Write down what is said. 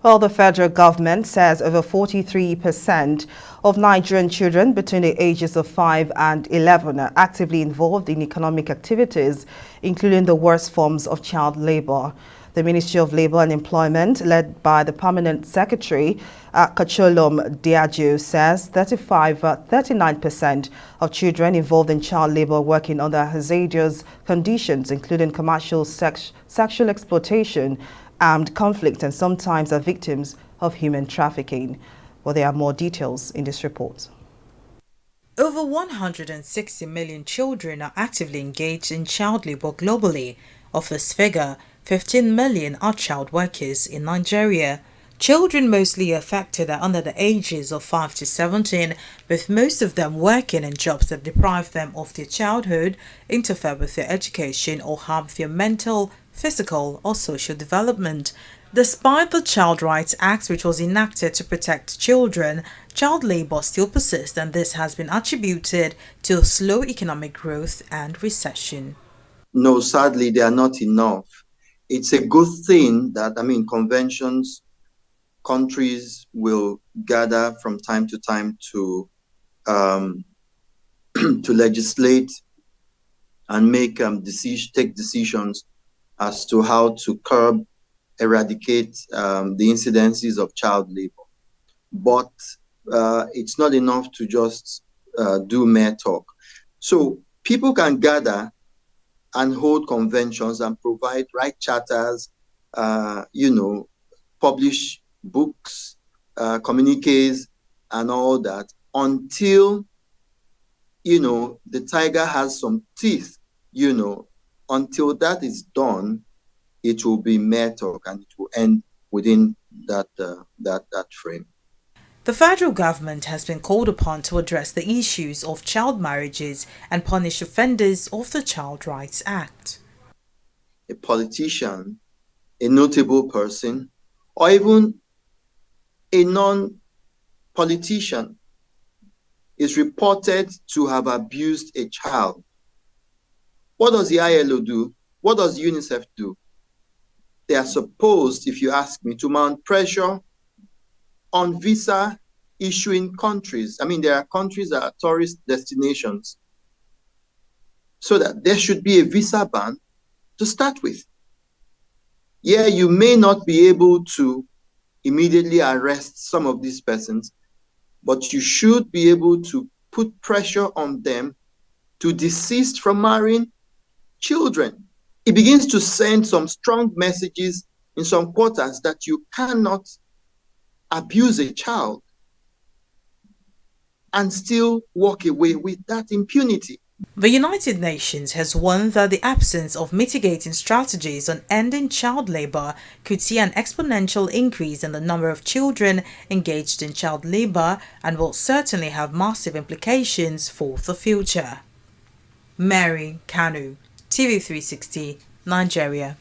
Well, the federal government says over 43% of Nigerian children between the ages of 5 and 11 are actively involved in economic activities, including the worst forms of child labor. The Ministry of Labor and Employment, led by the Permanent Secretary, Kacholom Diageo, says 39% of children involved in child labor working under hazardous conditions, including commercial sexual exploitation, armed conflict, and sometimes are victims of human trafficking. Well, there are more details in this report. Over 160 million children are actively engaged in child labor globally. Of this figure, 15 million are child workers in Nigeria. Children mostly affected are under the ages of 5 to 17, with most of them working in jobs that deprive them of their childhood, interfere with their education, or harm their mental, physical, or social development. Despite the Child Rights Act, which was enacted to protect children, child labor still persists, and this has been attributed to slow economic growth and recession. No, sadly, they are not enough. It's a good thing that, conventions, countries will gather from time to time to to legislate and take decisions as to how to eradicate the incidences of child labor. But it's not enough to just do mere talk. So people can gather and hold conventions and write charters, publish books, communiques, and all that until, the tiger has some teeth, until that is done, it will be mere talk and it will end within that frame. The federal government has been called upon to address the issues of child marriages and punish offenders of the Child Rights Act. A politician, a notable person, or even a non-politician is reported to have abused a child. What does the ILO do? What does UNICEF do? They are supposed, if you ask me, to mount pressure on visa issuing countries. There are countries that are tourist destinations, so that there should be a visa ban to start with. Yeah, you may not be able to immediately arrest some of these persons, but you should be able to put pressure on them to desist from marrying children. It begins to send some strong messages in some quarters that you cannot abuse a child and still walk away with that impunity. The United Nations has warned that the absence of mitigating strategies on ending child labor could see an exponential increase in the number of children engaged in child labor and will certainly have massive implications for the future. Mary Kanu, TV360, Nigeria.